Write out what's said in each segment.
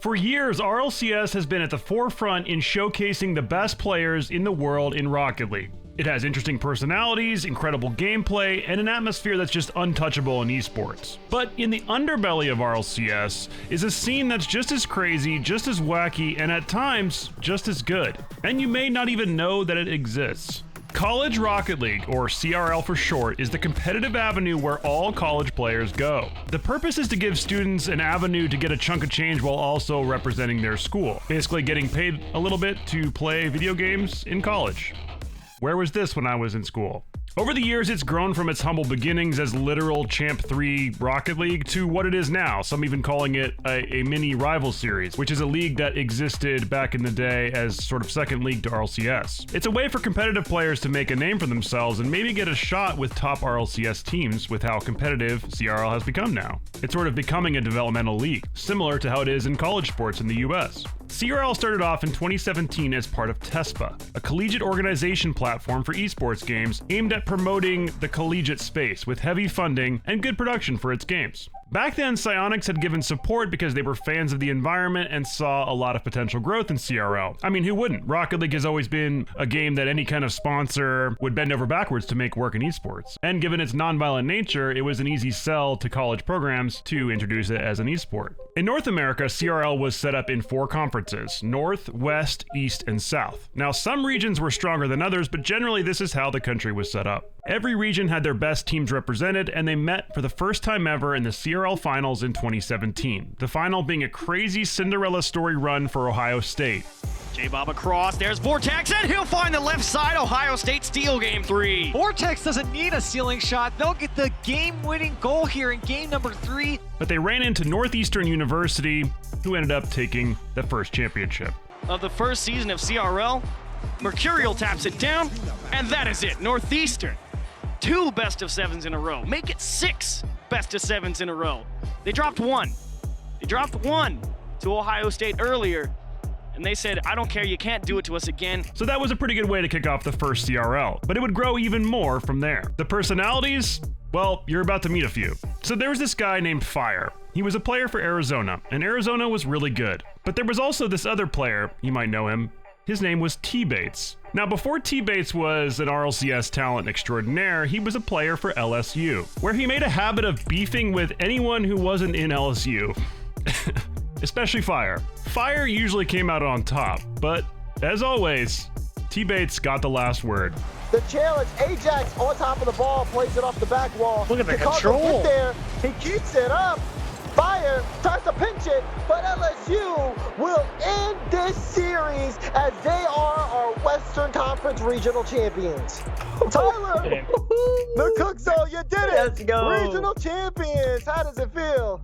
For years, RLCS has been at the forefront in showcasing the best players in the world in Rocket League. It has interesting personalities, incredible gameplay, and an atmosphere that's just untouchable in esports. But in the underbelly of RLCS is a scene that's just as crazy, just as wacky, and at times, just as good. And you may not even know that it exists. College Rocket League, or CRL for short, is the competitive avenue where all college players go. The purpose is to give students an avenue to get a chunk of change while also representing their school. Basically getting paid a little bit to play video games in college. Where was this when I was in school? Over the years, it's grown from its humble beginnings as literal Champ 3 Rocket League to what it is now, some even calling it a mini rival series, which is a league that existed back in the day as sort of second league to RLCS. It's a way for competitive players to make a name for themselves and maybe get a shot with top RLCS teams with how competitive CRL has become now. It's sort of becoming a developmental league, similar to how it is in college sports in the US. CRL started off in 2017 as part of TESPA, a collegiate organization platform for esports games aimed at promoting the collegiate space with heavy funding and good production for its games. Back then, Psyonix had given support because they were fans of the environment and saw a lot of potential growth in CRL. I mean, who wouldn't? Rocket League has always been a game that any kind of sponsor would bend over backwards to make work in esports. And given its non-violent nature, it was an easy sell to college programs to introduce it as an esport. In North America, CRL was set up in 4 conferences: North, West, East, and South. Now, some regions were stronger than others, but generally this is how the country was set up. Every region had their best teams represented, and they met for the first time ever in the CRL Finals in 2017. The final being a crazy Cinderella story run for Ohio State. J-Bob across, there's Vortex, and he'll find the left side. Ohio State steal game 3. Vortex doesn't need a ceiling shot. They'll get the game-winning goal here in game number 3. But they ran into Northeastern University, who ended up taking the first championship. Of the first season of CRL, Mercurial taps it down, and that is it. Northeastern, 2 best of 7s in a row. Make it 6 best of 7s in a row. They dropped 1. They dropped 1 to Ohio State earlier, and they said, I don't care, you can't do it to us again. So that was a pretty good way to kick off the first CRL, but it would grow even more from there. The personalities? Well, you're about to meet a few. So there was this guy named Fire. He was a player for Arizona, and Arizona was really good. But there was also this other player, you might know him. His name was T-Bates. Now, before T-Bates was an RLCS talent extraordinaire, he was a player for LSU, where he made a habit of beefing with anyone who wasn't in LSU. Especially Fire. Fire usually came out on top, but as always, T-Bates got the last word. The challenge, Ajax on top of the ball, plays it off the back wall. Look at the Chicago control. Get there, he keeps it up. Fire tries to pinch it, but LSU will end this series as they are our Western Conference regional champions. Tyler, the Cook Zone, you did it! Let's go. Regional champions, how does it feel?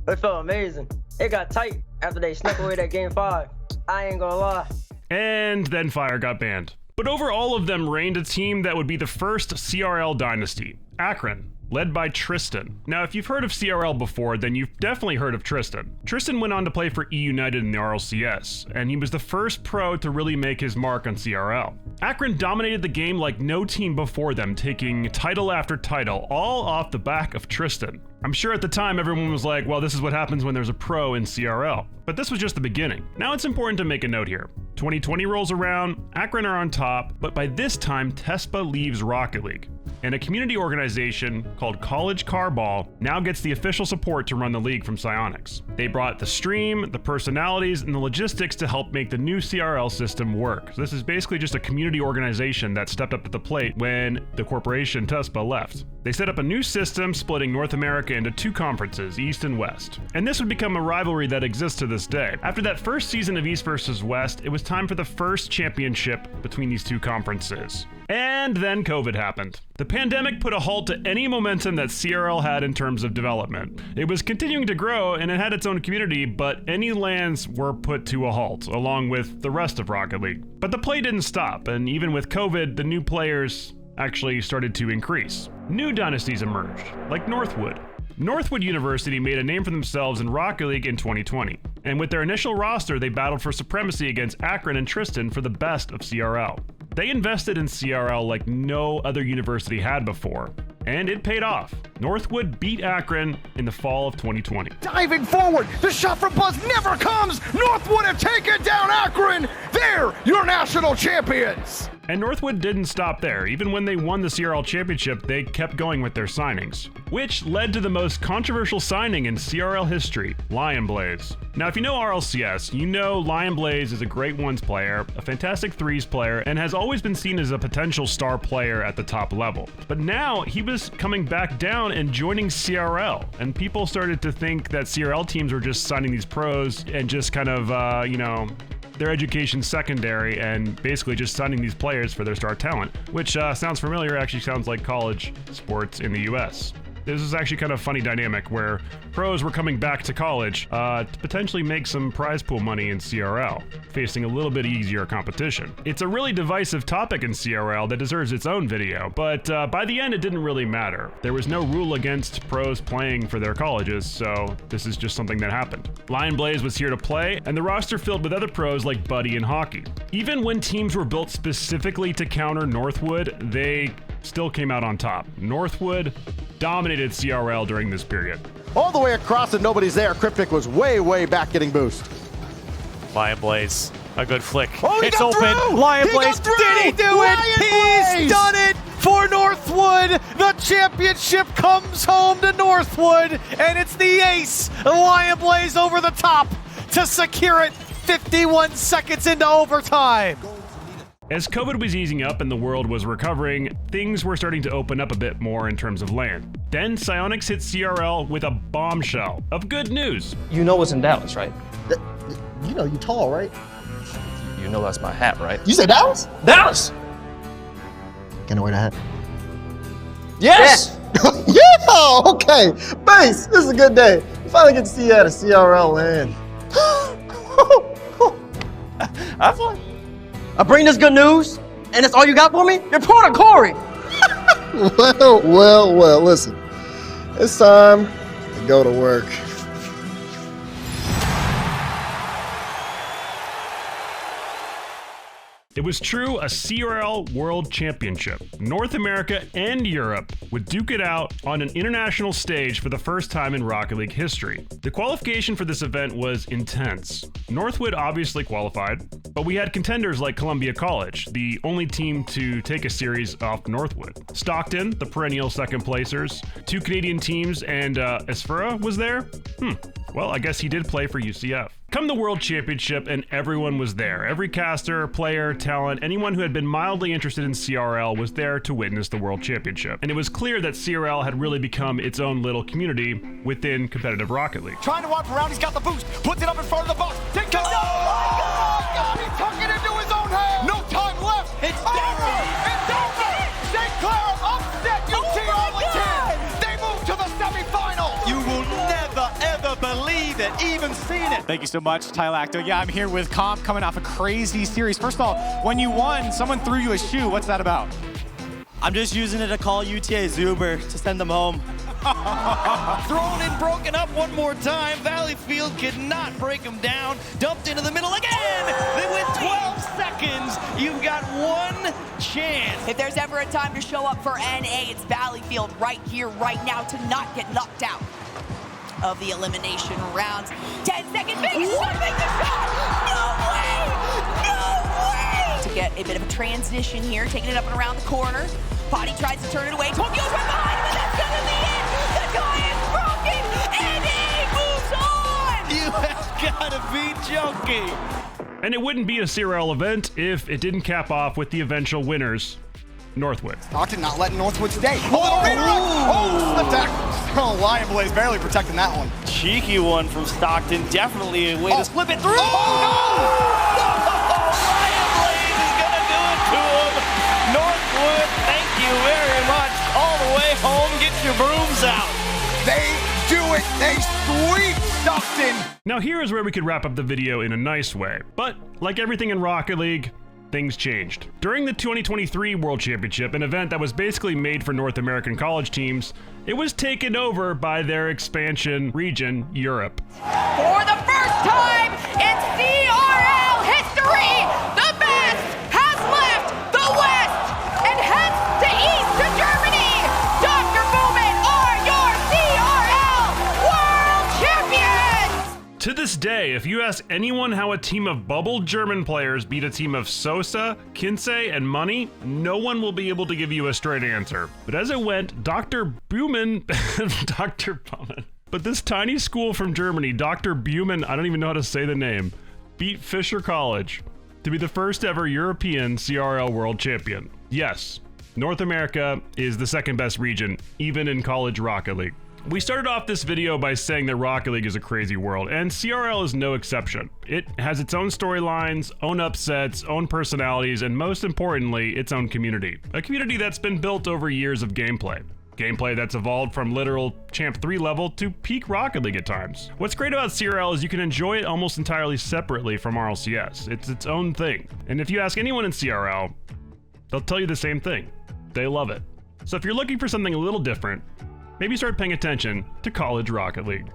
It felt amazing. It got tight after they snuck away that game 5. I ain't gonna lie. And then Fire got banned. But over all of them reigned a team that would be the first CRL dynasty, Akron, led by Tristan. Now, if you've heard of CRL before, then you've definitely heard of Tristan. Tristan went on to play for E United in the RLCS, and he was the first pro to really make his mark on CRL. Akron dominated the game like no team before them, taking title after title, all off the back of Tristan. I'm sure at the time everyone was like, well, this is what happens when there's a pro in CRL. But this was just the beginning. Now it's important to make a note here. 2020 rolls around, Akron are on top, but by this time, TESPA leaves Rocket League, and a community organization called College Carball now gets the official support to run the league from Psyonix. They brought the stream, the personalities, and the logistics to help make the new CRL system work. So this is basically just a community organization that stepped up to the plate when the corporation TESPA left. They set up a new system splitting North America into 2 conferences, East and West. And this would become a rivalry that exists to this day. After that first season of East versus West, it was time for the first championship between these 2 conferences. And then COVID happened. The pandemic put a halt to any momentum that CRL had in terms of development. It was continuing to grow and it had its own community, but any lands were put to a halt, along with the rest of Rocket League. But the play didn't stop, and even with COVID, the new players actually started to increase. New dynasties emerged, like Northwood. Northwood University made a name for themselves in Rocket League in 2020, and with their initial roster, they battled for supremacy against Akron and Tristan for the best of CRL. They invested in CRL like no other university had before, And it paid off. Northwood beat Akron in the fall of 2020. Diving forward, the shot from Buzz never comes. Northwood have taken down Akron. They're your national champions. And Northwood didn't stop there. Even when they won the CRL championship, they kept going with their signings, which led to the most controversial signing in CRL history, Lion Blaze. Now, if you know RLCS, you know Lion Blaze is a great ones player, a fantastic threes player, and has always been seen as a potential star player at the top level. But now he was coming back down and joining CRL, and people started to think that CRL teams were just signing these pros and just kind of, their education secondary and basically just signing these players for their star talent, which sounds familiar, actually sounds like college sports in the US. This is actually kind of a funny dynamic where pros were coming back to college to potentially make some prize pool money in CRL, facing a little bit easier competition. It's a really divisive topic in CRL that deserves its own video, but by the end it didn't really matter. There was no rule against pros playing for their colleges, so this is just something that happened. Lion Blaze was here to play, and the roster filled with other pros like Buddy and Hockey. Even when teams were built specifically to counter Northwood, they still came out on top. Northwood dominated CRL during this period. All the way across and nobody's there. Cryptic was way back getting boost. Lion Blaze, a good flick. Oh, It's open. Through. Lion He Blaze, got through. did he do Lion it? Blaze. He's done it for Northwood. The championship comes home to Northwood, and it's the ace, Lion Blaze, over the top to secure it 51 seconds into overtime. As COVID was easing up and the world was recovering, things were starting to open up a bit more in terms of LAN. Then Psyonix hit CRL with a bombshell of good news. You know what's in Dallas, right? You know you tall, right? You know that's my hat, right? You said Dallas? Dallas! Can I wear that hat? Yes! Yeah, okay. Base, this is a good day. We finally get to see you at a CRL land. Have fun. I bring this good news, and that's all you got for me? You're part of Corey. Well, listen. It's time to go to work. It was true, a CRL World Championship. North America and Europe would duke it out on an international stage for the first time in Rocket League history. The qualification for this event was intense. Northwood obviously qualified, but we had contenders like Columbia College, the only team to take a series off Northwood. Stockton, the perennial second placers, two Canadian teams, and Esfera was there? Well, I guess he did play for UCF. Come the World Championship, and everyone was there. Every caster, player, talent, anyone who had been mildly interested in CRL was there to witness the World Championship. And it was clear that CRL had really become its own little community within competitive Rocket League. Trying to walk around, he's got the boost. Puts it up in front of the box. Take it. Oh my God! He took it into his own hand. No time left. It's over. It's over. St. Clair upset UT Arlington. They move to the semifinals. You will never, ever believe it, even seen it. Thank you so much, Tylacto. Yeah, I'm here with Comp coming off a crazy series. First of all, when you won, someone threw you a shoe. What's that about? I'm just using it to call UTA Zuber to send them home. Thrown and broken up one more time. Valleyfield could not break him down. Dumped into the middle again. Then with 12 seconds, you've got one chance. If there's ever a time to show up for NA, it's Valleyfield right here, right now, to not get knocked out of the elimination rounds. 10-second Vegas trying to make the shot. No way! No way! To get a bit of a transition here, taking it up and around the corner. Body tries to turn it away. Tokyo's right behind him, and that's gonna be it. The tie is broken, and he moves on. You have got to be joking. And it wouldn't be a CRL event if it didn't cap off with the eventual winners, Northwood. Stockton not letting Northwood stay. Slip tackle. Oh, Lion Blaze barely protecting that one. Cheeky one from Stockton. Definitely a way to slip it through. Lion Blaze is going to do it to him. Northwood, thank you very much. All the way home, get your brooms out. They do it. They sweep Stockton. Now here is where we could wrap up the video in a nice way. But like everything in Rocket League, things changed. During the 2023 World Championship, an event that was basically made for North American college teams, it was taken over by their expansion region, Europe. For the first time in CRL history, the best has left the West and heads to East to Germany. Dr. day, if you ask anyone how a team of bubble German players beat a team of Sosa, Kinsey, and Money, no one will be able to give you a straight answer. But as it went, Dr. Baumann, but this tiny school from Germany, Dr. Baumann, I don't even know how to say the name, beat Fisher College to be the first ever European CRL World Champion. Yes, North America is the second best region, even in College Rocket League. We started off this video by saying that Rocket League is a crazy world, and CRL is no exception. It has its own storylines, own upsets, own personalities, and most importantly, its own community. A community that's been built over years of gameplay. Gameplay that's evolved from literal Champ 3 level to peak Rocket League at times. What's great about CRL is you can enjoy it almost entirely separately from RLCS. It's its own thing. And if you ask anyone in CRL, they'll tell you the same thing. They love it. So if you're looking for something a little different, maybe start paying attention to College Rocket League.